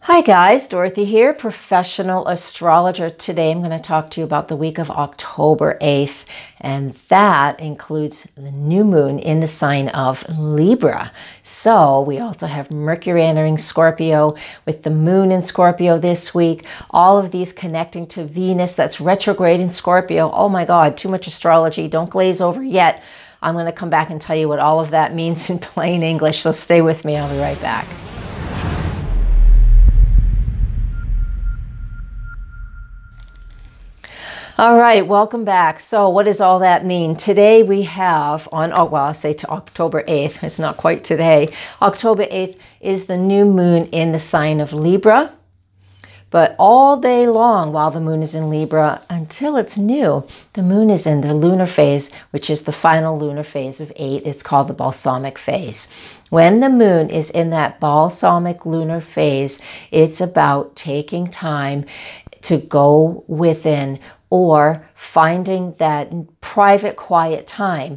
Hi guys, Dorothy here, professional astrologer. Today I'm going to talk to you about the week of October 8th, and that includes the new moon in the sign of Libra. So we also have Mercury entering Scorpio with the moon in Scorpio this week. All of these connecting to Venus that's retrograde in Scorpio. Oh my God, too much astrology. Don't glaze over yet. I'm going to come back and tell you what all of that means in plain English. So stay with me. I'll be right back. All right, welcome back. So what does all that mean? Today we have I say to October 8th. It's not quite today. October 8th is the new moon in the sign of Libra. But all day long while the moon is in Libra, until it's new, the moon is in the lunar phase, which is the final lunar phase of 8. It's called the Balsamic phase. When the moon is in that Balsamic lunar phase, it's about taking time to go within or finding that private, quiet time.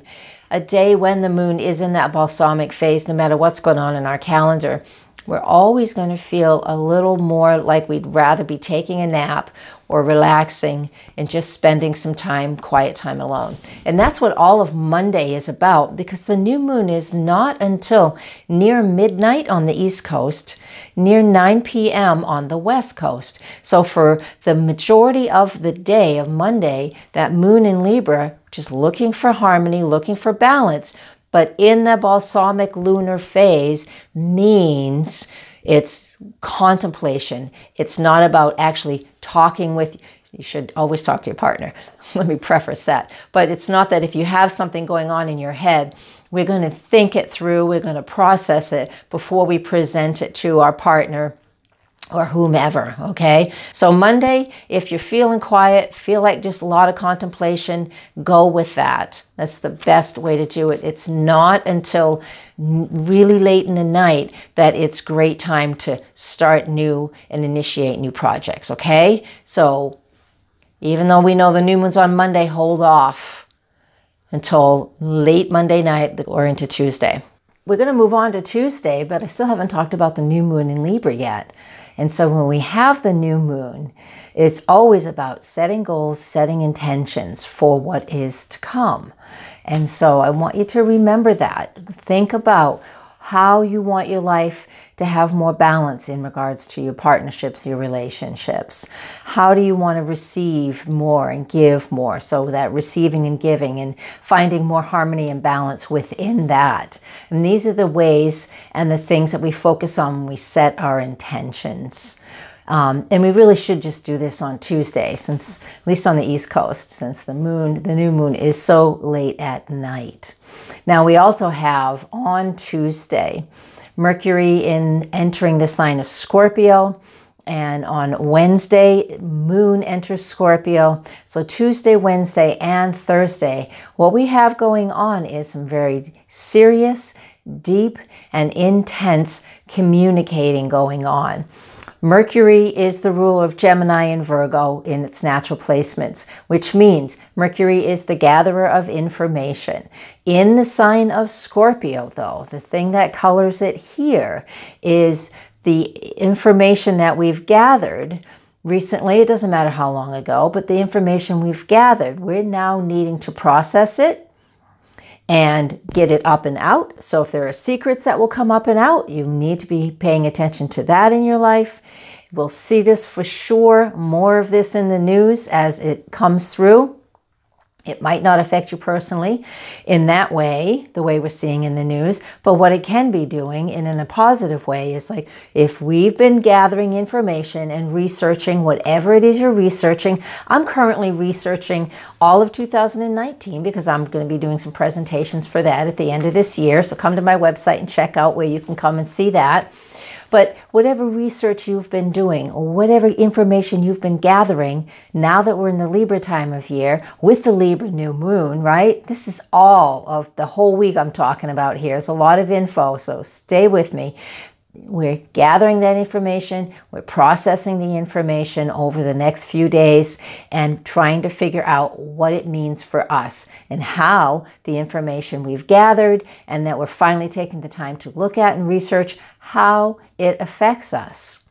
A day when the moon is in that balsamic phase, no matter what's going on in our calendar, we're always going to feel a little more like we'd rather be taking a nap or relaxing and just spending some time, quiet time alone. And that's what all of Monday is about, because the new moon is not until near midnight on the East Coast, near 9 p.m. on the West Coast. So for the majority of the day of Monday, that moon in Libra, just looking for harmony, looking for balance, but in the balsamic lunar phase means it's contemplation. It's not about actually talking with, you should always talk to your partner. Let me preface that. But it's not that if you have something going on in your head, we're going to think it through, we're going to process it before we present it to our partner or whomever, okay? So Monday, if you're feeling quiet, feel like just a lot of contemplation, go with that. That's the best way to do it. It's not until really late in the night that it's great time to start new and initiate new projects, okay? So even though we know the new moon's on Monday, hold off until late Monday night or into Tuesday. We're going to move on to Tuesday, but I still haven't talked about the new moon in Libra yet. And so when we have the new moon, it's always about setting goals, setting intentions for what is to come. And so I want you to remember that. Think about how you want your life to have more balance in regards to your partnerships, your relationships. How do you want to receive more and give more? So that receiving and giving and finding more harmony and balance within that. And these are the ways and the things that we focus on when we set our intentions. And we really should just do this on Tuesday, since, at least on the East Coast, since the new moon is so late at night. Now we also have on Tuesday, Mercury entering the sign of Scorpio, and on Wednesday, moon enters Scorpio. So Tuesday, Wednesday, and Thursday, what we have going on is some very serious, deep, and intense communicating going on. Mercury is the ruler of Gemini and Virgo in its natural placements, which means Mercury is the gatherer of information. In the sign of Scorpio, though, the thing that colors it here is the information that we've gathered recently. It doesn't matter how long ago, but the information we've gathered, we're now needing to process it and get it up and out. So if there are secrets that will come up and out, you need to be paying attention to that in your life. We'll see this for sure, more of this in the news as it comes through. It might not affect you personally in that way, the way we're seeing in the news, but what it can be doing in a positive way is, like, if we've been gathering information and researching whatever it is you're researching. I'm currently researching all of 2019 because I'm going to be doing some presentations for that at the end of this year. So come to my website and check out where you can come and see that. But whatever research you've been doing or whatever information you've been gathering, now that we're in the Libra time of year with the Libra new moon, right? This is all of the whole week I'm talking about here. It's a lot of info, so stay with me. We're gathering that information, we're processing the information over the next few days and trying to figure out what it means for us and how the information we've gathered and that we're finally taking the time to look at and research how it affects us.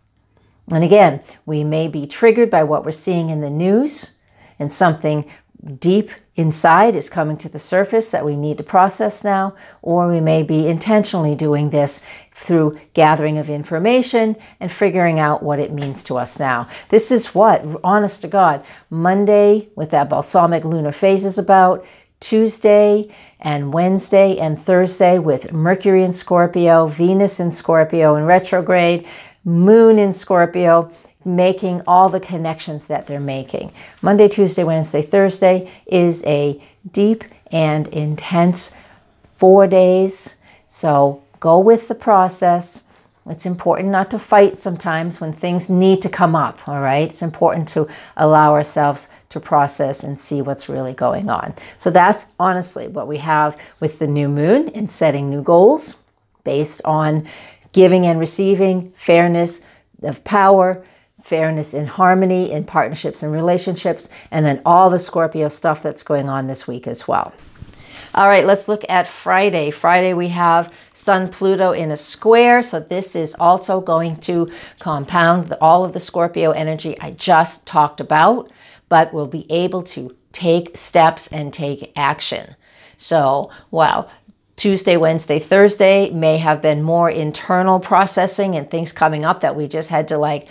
And again, we may be triggered by what we're seeing in the news, and something deep inside is coming to the surface that we need to process now, or we may be intentionally doing this through gathering of information and figuring out what it means to us now. This is what, honest to God, Monday with that Balsamic Lunar Phase is about, Tuesday and Wednesday and Thursday with Mercury in Scorpio, Venus in Scorpio in retrograde, Moon in Scorpio, making all the connections that they're making. Monday, Tuesday, Wednesday, Thursday is a deep and intense 4 days. So go with the process. It's important not to fight sometimes when things need to come up, all right? It's important to allow ourselves to process and see what's really going on. So that's honestly what we have with the new moon and setting new goals based on giving and receiving, fairness of power, fairness in harmony in partnerships and relationships, and then all the Scorpio stuff that's going on this week as well. All right, let's look at Friday. Friday we have Sun Pluto in a square, so this is also going to compound all of the Scorpio energy I just talked about, but we'll be able to take steps and take action. So, well, Tuesday, Wednesday, Thursday may have been more internal processing and things coming up that we just had to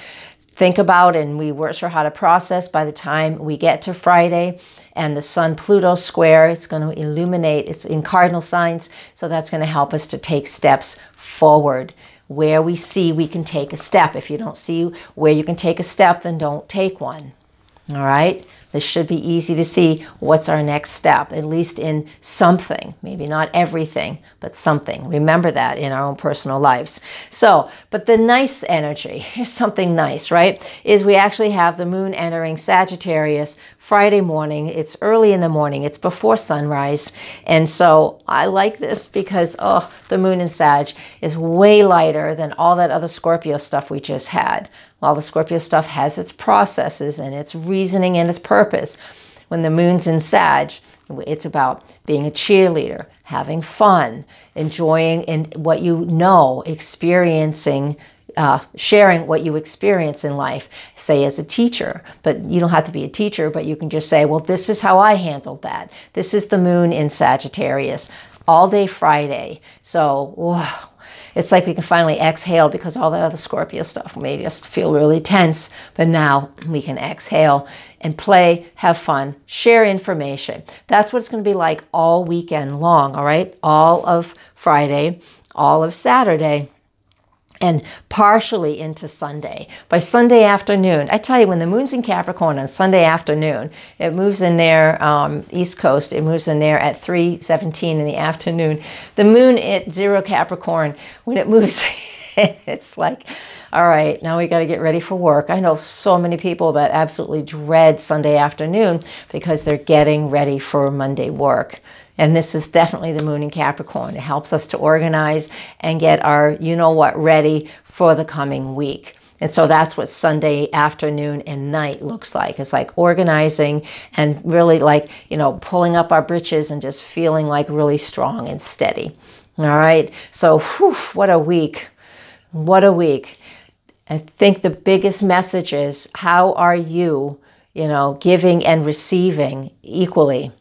think about, and we weren't sure how to process. By the time we get to Friday and the Sun-Pluto square, it's going to illuminate, it's in cardinal signs, so that's going to help us to take steps forward. Where we see we can take a step. If you don't see where you can take a step, then don't take one. All right? This should be easy to see what's our next step, at least in something. Maybe not everything, but something. Remember that in our own personal lives. So, but the nice energy, here's something nice, right? Is we actually have the moon entering Sagittarius Friday morning. It's early in the morning. It's before sunrise. And so I like this because, oh, the moon in Sag is way lighter than all that other Scorpio stuff we just had. While the Scorpio stuff has its processes and its reasoning and its purpose, when the moon's in Sag, it's about being a cheerleader, having fun, enjoying what you know, experiencing, sharing what you experience in life, say as a teacher. But you don't have to be a teacher, but you can just say, well, this is how I handled that. This is the moon in Sagittarius, all day Friday. So, wow. It's like we can finally exhale because all that other Scorpio stuff made us feel really tense. But now we can exhale and play, have fun, share information. That's what it's going to be like all weekend long, all right? All of Friday, all of Saturday, and partially into Sunday. By Sunday afternoon, I tell you, when the moon's in Capricorn on Sunday afternoon, it moves in there, East Coast, it moves in there at 3:17 in the afternoon. The moon at 0 Capricorn, when it moves, it's like, all right, now we got to get ready for work. I know so many people that absolutely dread Sunday afternoon because they're getting ready for Monday work. And this is definitely the moon in Capricorn. It helps us to organize and get our you-know-what ready for the coming week. And so that's what Sunday afternoon and night looks like. It's like organizing and really pulling up our britches and just feeling like really strong and steady. All right. So whew, what a week. What a week. I think the biggest message is, how are you, giving and receiving equally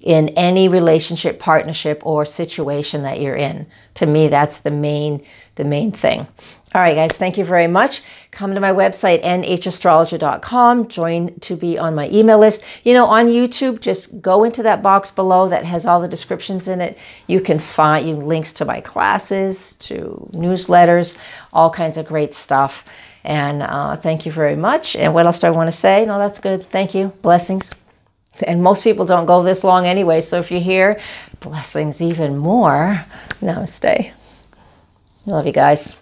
in any relationship, partnership, or situation that you're in? To me, that's the main thing. All right, guys, thank you very much. Come to my website, nhastrologer.com. Join to be on my email list. On YouTube, just go into that box below that has all the descriptions in it. You can find links to my classes, to newsletters, all kinds of great stuff. And thank you very much. And what else do I want to say? No, that's good. Thank you. Blessings. And most people don't go this long anyway, so if you're here, blessings even more. Namaste. Love you guys.